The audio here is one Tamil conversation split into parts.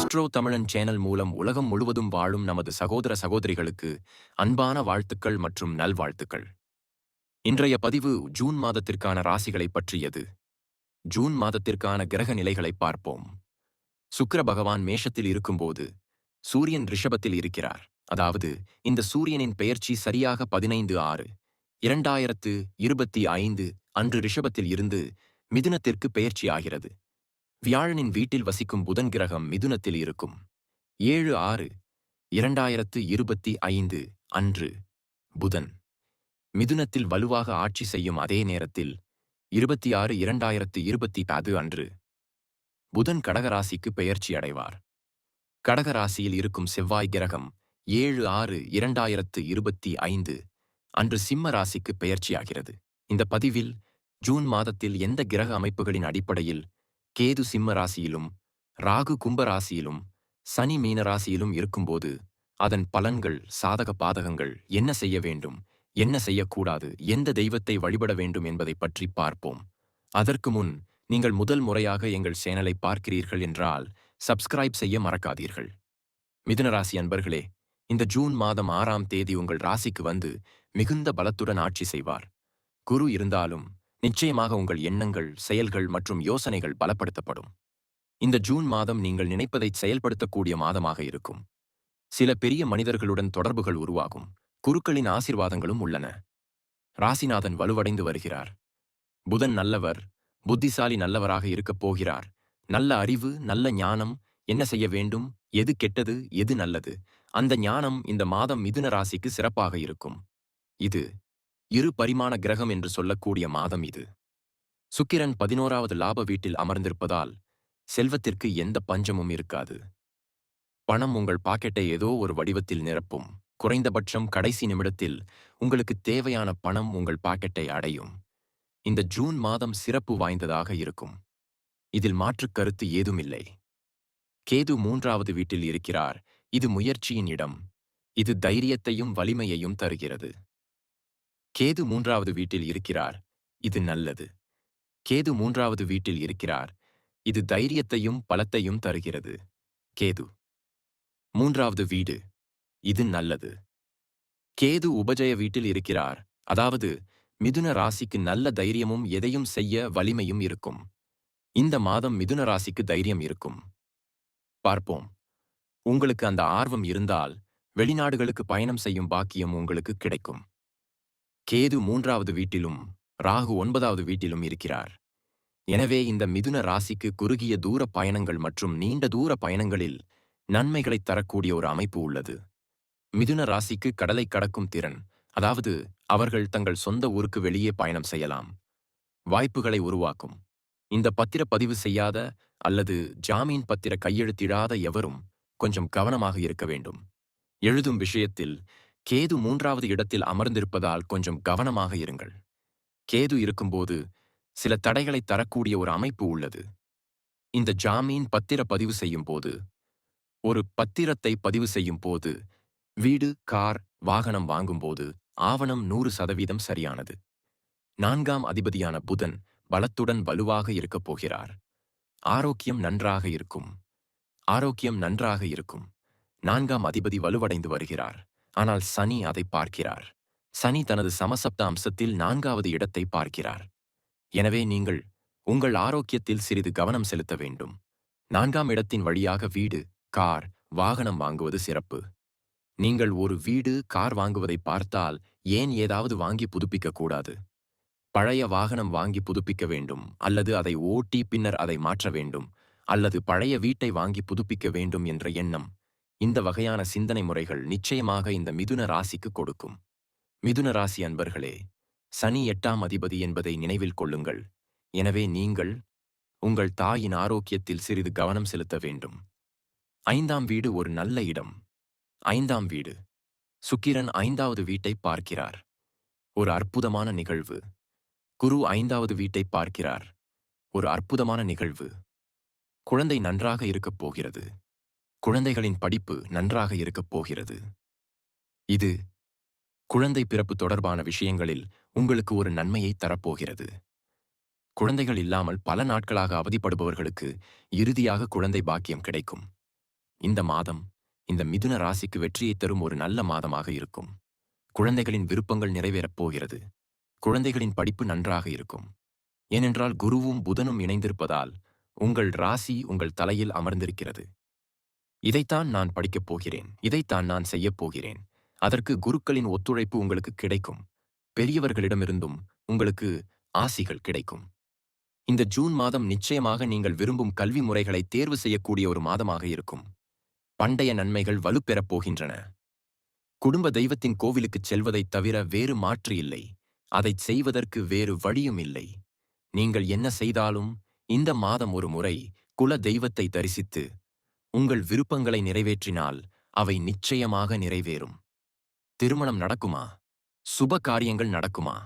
அஸ்ட்ரோ தமிழன் சேனல் மூலம் உலகம் முழுவதும் வாழும் நமது சகோதர சகோதரிகளுக்கு அன்பான வாழ்த்துக்கள் மற்றும் நல்வாழ்த்துக்கள். இன்றைய பதிவு ஜூன் மாதத்திற்கான ராசிகளை பற்றியது. ஜூன் மாதத்திற்கான கிரக நிலைகளை பார்ப்போம். சுக்கிர பகவான் மேஷத்தில் இருக்கும்போது சூரியன் ரிஷபத்தில் இருக்கிறார். அதாவது இந்த சூரியனின் பெயர்ச்சி சரியாக 15/6/2025 அன்று ரிஷபத்தில் இருந்து மிதுனத்திற்கு பெயர்ச்சி ஆகிறது. வியாழனின் வீட்டில் வசிக்கும் புதன் கிரகம் மிதுனத்தில் இருக்கும். 7/6/2025 அன்று புதன் மிதுனத்தில் வலுவாக ஆட்சி செய்யும். அதே நேரத்தில் 26/2/2025 அன்று புதன் கடகராசிக்கு பெயர்ச்சி அடைவார். கடகராசியில் இருக்கும் செவ்வாய் கிரகம் 7/6/2025 அன்று சிம்ம ராசிக்கு பெயர்ச்சியாகிறது. இந்த பதிவில் ஜூன் மாதத்தில் எந்த கிரக அமைப்புகளின் அடிப்படையில் கேது சிம்ம ராசியிலும் ராகு கும்ப ராசியிலும் சனி மீன ராசியிலும் இருக்கும்போது அதன் பலன்கள், சாதக பாதகங்கள், என்ன செய்ய வேண்டும், என்ன செய்யக்கூடாது, எந்த தெய்வத்தை வழிபட வேண்டும் என்பதை பற்றி பார்ப்போம். அதற்கு முன் நீங்கள் முதல் முறையாக எங்கள் சேனலை பார்க்கிறீர்கள் என்றால் சப்ஸ்கிரைப் செய்ய மறக்காதீர்கள். மிதுன ராசி அன்பர்களே, இந்த ஜூன் மாதம் 6ஆம் தேதி உங்கள் ராசிக்கு வந்து மிகுந்த பலத்துடன் ஆட்சி செய்வார். குரு இருந்தாலும் நிச்சயமாக உங்கள் எண்ணங்கள், செயல்கள் மற்றும் யோசனைகள் பலப்படுத்தப்படும். இந்த ஜூன் மாதம் நீங்கள் நினைப்பதை செயல்படுத்தக்கூடிய மாதமாக இருக்கும். சில பெரிய மனிதர்களுடன் தொடர்புகள் உருவாகும். குருக்களின் ஆசீர்வாதங்களும் உள்ளன. ராசிநாதன் வலுவடைந்து வருகிறார். புதன் நல்லவர், புத்திசாலி நல்லவராக இருக்கப் போகிறார். நல்ல அறிவு, நல்ல ஞானம், என்ன செய்ய வேண்டும், எது கெட்டது, எது நல்லது, அந்த ஞானம் இந்த மாதம் மிதுன ராசிக்கு சிறப்பாக இருக்கும். இது இரு பரிமாண கிரகம் என்று சொல்லக்கூடிய மாதம் இது. சுக்கிரன் 11வது லாப வீட்டில் அமர்ந்திருப்பதால் செல்வத்திற்கு எந்த பஞ்சமும் இருக்காது. பணம் உங்கள் பாக்கெட்டை ஏதோ ஒரு வடிவத்தில் நிரப்பும். குறைந்தபட்சம் கடைசி நிமிடத்தில் உங்களுக்கு தேவையான பணம் உங்கள் பாக்கெட்டை அடையும். இந்த ஜூன் மாதம் சிறப்பு வாய்ந்ததாக இருக்கும். இதில் மாற்றுக் கருத்து ஏதுமில்லை. கேது 3வது வீட்டில் இருக்கிறார். இது முயற்சியின் இடம். இது தைரியத்தையும் வலிமையையும் தருகிறது. கேது 3வது வீட்டில் இருக்கிறார். இது நல்லது. கேது 3வது வீட்டில் இருக்கிறார். இது தைரியத்தையும் பலத்தையும் தருகிறது. கேது 3வது வீடு, இது நல்லது. கேது உபஜய வீட்டில் இருக்கிறார். அதாவது மிதுன ராசிக்கு நல்ல தைரியமும் எதையும் செய்ய வலிமையும் இருக்கும். இந்த மாதம் மிதுன ராசிக்கு தைரியம் இருக்கும். பார்ப்போம். உங்களுக்கு அந்த ஆர்வம் இருந்தால் வெளிநாடுகளுக்கு பயணம் செய்யும் பாக்கியம் உங்களுக்கு கிடைக்கும். கேது 3வது வீட்டிலும் ராகு 9வது வீட்டிலும் இருக்கிறார். எனவே இந்த மிதுன ராசிக்கு குறுகிய தூர பயணங்கள் மற்றும் நீண்ட தூர பயணங்களில் நன்மைகளைத் தரக்கூடிய ஒரு அமைப்பு உள்ளது. மிதுன ராசிக்கு கடலை கடக்கும் திறன், அதாவது அவர்கள் தங்கள் சொந்த ஊருக்கு வெளியே பயணம் செய்யலாம். வாய்ப்புகளை உருவாக்கும். இந்த பத்திரப்பதிவு செய்யாத அல்லது ஜாமீன் பத்திர கையெழுத்திடாத எவரும் கொஞ்சம் கவனமாக இருக்க வேண்டும். எழுதும் விஷயத்தில் கேது 3வது இடத்தில் அமர்ந்திருப்பதால் கொஞ்சம் கவனமாக இருங்கள். கேது இருக்கும்போது சில தடைகளை தரக்கூடிய ஒரு அமைப்பு உள்ளது. இந்த ஜாமீன் பத்திர பதிவு செய்யும் போது, ஒரு பத்திரத்தை பதிவு செய்யும் போது, வீடு, கார், வாகனம் வாங்கும்போது ஆவணம் 100% சரியானது. 4ஆம் அதிபதியான புதன் பலத்துடன் வலுவாக இருக்கப் போகிறார். ஆரோக்கியம் நன்றாக இருக்கும். ஆரோக்கியம் நன்றாக இருக்கும். 4ஆம் அதிபதி வலுவடைந்து வருகிறார். ஆனால் சனி அதை பார்க்கிறார். சனி தனது சமசப்த அம்சத்தில் 4வது இடத்தை பார்க்கிறார். எனவே நீங்கள் உங்கள் ஆரோக்கியத்தில் சிறிது கவனம் செலுத்த வேண்டும். 4ஆம் இடத்தின் வழியாக வீடு, கார், வாகனம் வாங்குவது சிறப்பு. நீங்கள் ஒரு வீடு, கார் வாங்குவதை பார்த்தால் ஏன் ஏதாவது வாங்கி புதுப்பிக்க கூடாது? பழைய வாகனம் வாங்கி புதுப்பிக்க வேண்டும், அல்லது அதை ஓட்டி பின்னர் அதை மாற்ற வேண்டும், அல்லது பழைய வீட்டை வாங்கி புதுப்பிக்க வேண்டும் என்ற எண்ணம், இந்த வகையான சிந்தனை முறைகள் நிச்சயமாக இந்த மிதுன ராசிக்கு கொடுக்கும். மிதுன ராசி அன்பர்களே, சனி 8ஆம் அதிபதி என்பதை நினைவில் கொள்ளுங்கள். எனவே நீங்கள் உங்கள் தாயின் ஆரோக்கியத்தில் சிறிது கவனம் செலுத்த வேண்டும். 5ஆம் வீடு ஒரு நல்ல இடம். 5ஆம் வீடு. சுக்கிரன் 5வது வீட்டை பார்க்கிறார். ஒரு அற்புதமான நிகழ்வு. குரு 5வது வீட்டை பார்க்கிறார். ஒரு அற்புதமான நிகழ்வு. குழந்தை நன்றாக இருக்கப் போகிறது. குழந்தைகளின் படிப்பு நன்றாக இருக்கப் போகிறது. இது குழந்தை பிறப்பு தொடர்பான விஷயங்களில் உங்களுக்கு ஒரு நன்மையை தரப்போகிறது. குழந்தைகள் இல்லாமல் பல நாட்களாக அவதிப்படுபவர்களுக்கு இறுதியாக குழந்தை பாக்கியம் கிடைக்கும். இந்த மாதம் இந்த மிதுன ராசிக்கு வெற்றியை தரும் ஒரு நல்ல மாதமாக இருக்கும். குழந்தைகளின் விருப்பங்கள் நிறைவேறப் போகிறது. குழந்தைகளின் படிப்பு நன்றாக இருக்கும். ஏனென்றால் குருவும் புதனும் இணைந்திருப்பதால் உங்கள் ராசி உங்கள் தலையில் அமர்ந்திருக்கிறது. இதைத்தான் நான் படிக்கப் போகிறேன், இதைத்தான் நான் செய்யப் போகிறேன். அதற்கு குருக்களின் ஒத்துழைப்பு உங்களுக்கு கிடைக்கும். பெரியவர்களிடமிருந்தும் உங்களுக்கு ஆசிகள் கிடைக்கும். இந்த ஜூன் மாதம் நிச்சயமாக நீங்கள் விரும்பும் கல்வி முறைகளை தேர்வு செய்யக்கூடிய ஒரு மாதமாக இருக்கும். பண்டைய நன்மைகள் வலுப்பெறப் போகின்றன. குடும்ப தெய்வத்தின் கோவிலுக்குச் செல்வதைத் தவிர வேறு மாற்று இல்லை. அதைச் செய்வதற்கு வேறு வழியும் இல்லை. நீங்கள் என்ன செய்தாலும் இந்த மாதம் ஒரு முறை குல தெய்வத்தை தரிசித்து உங்கள் விருப்பங்களை நிறைவேற்றினால் அவை நிச்சயமாக நிறைவேறும். திருமணம் நடக்குமா? சுப காரியங்கள் நடக்குமா?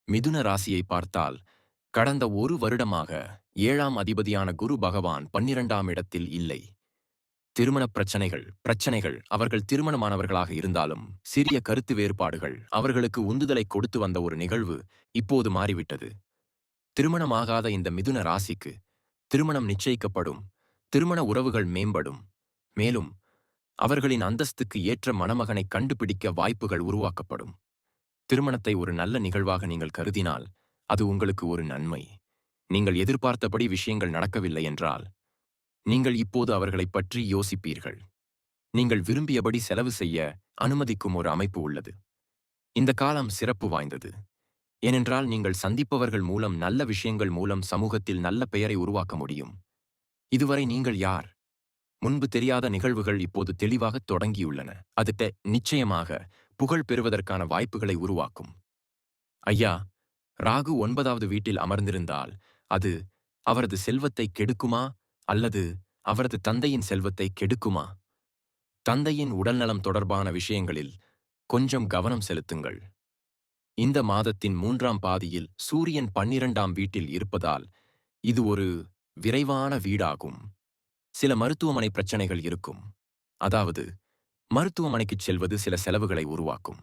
மிதுன ராசியை பார்த்தால் கடந்த ஒரு வருடமாக 7ஆம் அதிபதியான குரு பகவான் 12ஆம் இடத்தில் இல்லை. திருமணப் பிரச்சனைகள் அவர்கள் திருமணமானவர்களாக இருந்தாலும் சிறிய கருத்து வேறுபாடுகள் அவர்களுக்கு உந்துதலை கொடுத்து வந்த ஒரு நிகழ்வு இப்போது மாறிவிட்டது. திருமணமாகாத இந்த மிதுன ராசிக்கு திருமணம் நிச்சயிக்கப்படும். திருமண உறவுகள் மேம்படும். மேலும் அவர்களின் அந்தஸ்துக்கு ஏற்ற மணமகனை கண்டுபிடிக்க வாய்ப்புகள் உருவாக்கப்படும். திருமணத்தை ஒரு நல்ல நிகழ்வாக நீங்கள் கருதினால் அது உங்களுக்கு ஒரு நன்மை. நீங்கள் எதிர்பார்த்தபடி விஷயங்கள் நடக்கவில்லை என்றால் நீங்கள் இப்போது அவர்களைப் பற்றி யோசிப்பீர்கள். நீங்கள் விரும்பியபடி செலவு செய்ய அனுமதிக்கும் ஒரு அமைப்பு உள்ளது. இந்த காலம் சிறப்பு வாய்ந்தது. ஏனென்றால் நீங்கள் சந்திப்பவர்கள் மூலம் நல்ல விஷயங்கள் மூலம் சமூகத்தில் நல்ல பெயரை உருவாக்க முடியும். இதுவரை நீங்கள் யார்? முன்பு தெரியாத நிகழ்வுகள் இப்போது தெளிவாக தொடங்கியுள்ளன. அது நிச்சயமாக புகழ் பெறுவதற்கான வாய்ப்புகளை உருவாக்கும். ஐயா, ராகு 9வது வீட்டில் அமர்ந்திருந்தால் அது அவரது செல்வத்தை கெடுக்குமா அல்லது அவரது தந்தையின் செல்வத்தை கெடுக்குமா? தந்தையின் உடல்நலம் தொடர்பான விஷயங்களில் கொஞ்சம் கவனம் செலுத்துங்கள். இந்த மாதத்தின் 3ஆம் பாதியில் சூரியன் 12ஆம் வீட்டில் இருப்பதால் இது ஒரு விரைவான வீடாகும். சில மருத்துவமனை பிரச்சனைகள் இருக்கும். அதாவது மருத்துவமனைக்குச் செல்வது சில செலவுகளை உருவாக்கும்.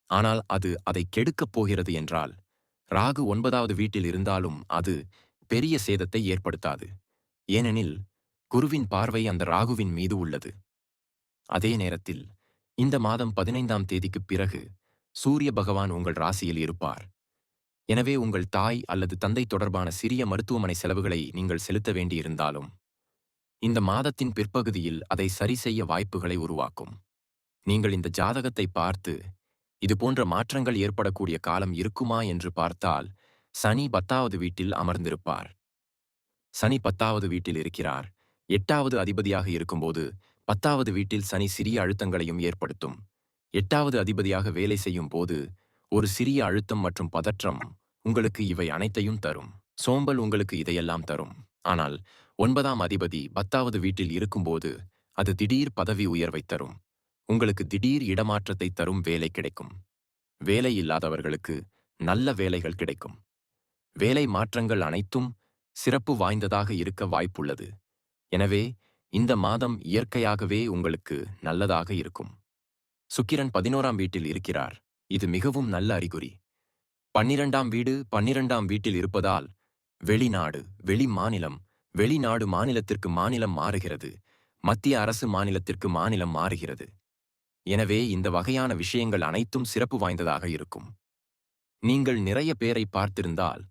ஆனால் அது அதை கெடுக்கப் போகிறது என்றால் ராகு 9வது வீட்டில் இருந்தாலும் அது பெரிய சேதத்தை ஏற்படுத்தாது. ஏனெனில் குருவின் பார்வை அந்த ராகுவின் மீது உள்ளது. அதே நேரத்தில் இந்த மாதம் 15ஆம் தேதிக்குப் பிறகு சூரிய பகவான் உங்கள் ராசியில் இருப்பார். எனவே உங்கள் தாய் அல்லது தந்தை தொடர்பான சிறிய மருத்துவமனை செலவுகளை நீங்கள் செலுத்த வேண்டியிருந்தாலும் இந்த மாதத்தின் பிற்பகுதியில் அதை சரி செய்ய வாய்ப்புகளை உருவாக்கும். நீங்கள் இந்த ஜாதகத்தை பார்த்து இதுபோன்ற மாற்றங்கள் ஏற்படக்கூடிய காலம் இருக்குமா என்று பார்த்தால் சனி 10வது வீட்டில் அமர்ந்திருப்பார். சனி 10வது வீட்டில் இருக்கிறார். 8வது அதிபதியாக இருக்கும்போது 10வது வீட்டில் சனி சிறிய அழுத்தங்களையும் ஏற்படுத்தும். 8வது அதிபதியாக வேலை செய்யும் போது ஒரு சிறிய அழுத்தம் மற்றும் பதற்றம் உங்களுக்கு இவை அனைத்தையும் தரும். சோம்பல் உங்களுக்கு இதையெல்லாம் தரும். ஆனால் 9ஆம் அதிபதி 10வது வீட்டில் இருக்கும்போது அது திடீர் பதவி உயர்வை தரும். உங்களுக்கு திடீர் இடமாற்றத்தை தரும் வேலை கிடைக்கும். வேலை இல்லாதவர்களுக்கு நல்ல வேலைகள் கிடைக்கும். வேலை மாற்றங்கள் அனைத்தும் சிறப்பு வாய்ந்ததாக இருக்க வாய்ப்புள்ளது. எனவே இந்த மாதம் இயற்கையாகவே உங்களுக்கு நல்லதாக இருக்கும். சுக்கிரன் 11ஆம் வீட்டில் இருக்கிறார். இது மிகவும் நல்ல அறிகுறி. 12ஆம் வீடு 12ஆம் வீட்டில் இருப்பதால் வெளிநாடு, வெளிநாடு மாநிலத்திற்கு மாநிலம் மாறுகிறது. மத்திய அரசு மாநிலத்திற்கு மாநிலம் மாறுகிறது. எனவே இந்த வகையான விஷயங்கள் அனைத்தும் சிறப்பு வாய்ந்ததாக இருக்கும். நீங்கள் நிறைய பேரை பார்த்திருந்தால்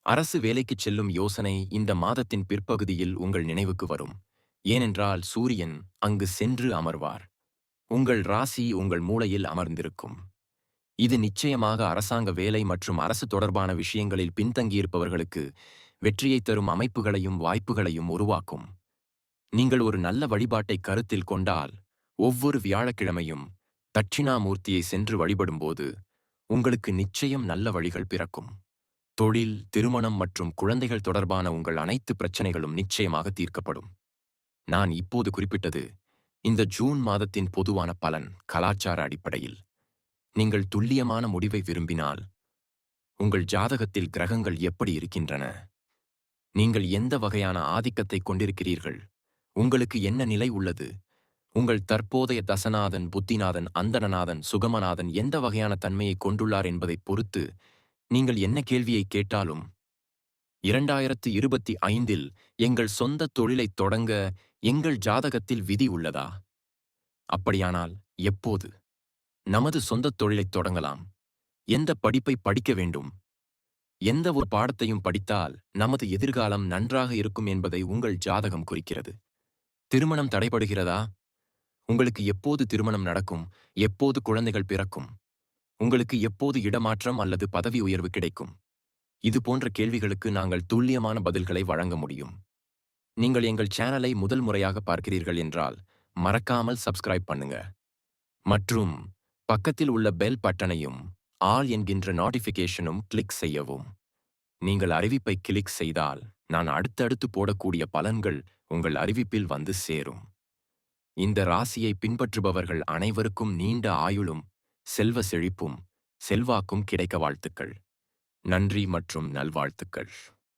அரசு வேலைக்குச் செல்லும் யோசனை இந்த மாதத்தின் பிற்பகுதியில் உங்கள் நினைவுக்கு வரும். ஏனென்றால் சூரியன் அங்கு சென்று அமர்வார். உங்கள் ராசி உங்கள் மூளையில் அமர்ந்திருக்கும். இது நிச்சயமாக அரசாங்க வேலை மற்றும் அரசு தொடர்பான விஷயங்களில் பின்தங்கியிருப்பவர்களுக்கு வெற்றியை தரும் அமைப்புகளையும் வாய்ப்புகளையும் உருவாக்கும். நீங்கள் ஒரு நல்ல வழிபாட்டை கருத்தில் கொண்டால் ஒவ்வொரு வியாழக்கிழமையும் தட்சிணாமூர்த்தியை சென்று வழிபடும்போது உங்களுக்கு நிச்சயம் நல்ல வழிகள் பிறக்கும். தொழில், திருமணம் மற்றும் குழந்தைகள் தொடர்பான உங்கள் அனைத்து பிரச்சனைகளும் நிச்சயமாக தீர்க்கப்படும். நான் இப்போது குறிப்பிட்டது இந்த ஜூன் மாதத்தின் பொதுவான பலன். கலாச்சார அடிப்படையில் நீங்கள் துல்லியமான முடிவை விரும்பினால் உங்கள் ஜாதகத்தில் கிரகங்கள் எப்படி இருக்கின்றன, நீங்கள் எந்த வகையான ஆதிக்கத்தை கொண்டிருக்கிறீர்கள், உங்களுக்கு என்ன நிலை உள்ளது, உங்கள் தற்போதைய தசநாதன், புத்திநாதன், அந்தரநாதன், சுகமநாதன் எந்த வகையான தன்மையை கொண்டுள்ளார் என்பதைப் பொறுத்து நீங்கள் என்ன கேள்வியை கேட்டாலும் 2025இல் எங்கள் சொந்த தொழிலைத் தொடங்க எங்கள் ஜாதகத்தில் விதி உள்ளதா? அப்படியானால் எப்போது? நமது சொந்தத் தொழிலைத் தொடங்கலாம். எந்த படிப்பை படிக்க வேண்டும்? எந்த ஒரு பாடத்தையும் படித்தால் நமது எதிர்காலம் நன்றாக இருக்கும் என்பதை உங்கள் ஜாதகம் குறிக்கிறது. திருமணம் தடைபடுகிறதா? உங்களுக்கு எப்போது திருமணம் நடக்கும்? எப்போது குழந்தைகள் பிறக்கும்? உங்களுக்கு எப்போது இடமாற்றம் அல்லது பதவி உயர்வு கிடைக்கும்? இது போன்ற கேள்விகளுக்கு நாங்கள் துல்லியமான பதில்களை வழங்க முடியும். நீங்கள் எங்கள் சேனலை முதல் முறையாக பார்க்கிறீர்கள் என்றால் மறக்காமல் சப்ஸ்கிரைப் பண்ணுங்க. மற்றும் பக்கத்தில் உள்ள பெல் பட்டனையும் ஆல் என்கின்ற நோட்டிஃபிகேஷனும் கிளிக் செய்யவும். நீங்கள் அறிவிப்பை கிளிக் செய்தால் நான் அடுத்தடுத்து போடக்கூடிய பலன்கள் உங்கள் அறிவிப்பில் வந்து சேரும். இந்த ராசியை பின்பற்றுபவர்கள் அனைவருக்கும் நீண்ட ஆயுளும் செல்வ செழிப்பும் செல்வாக்கும் கிடைக்க வாழ்த்துக்கள். நன்றி மற்றும் நல்வாழ்த்துக்கள்.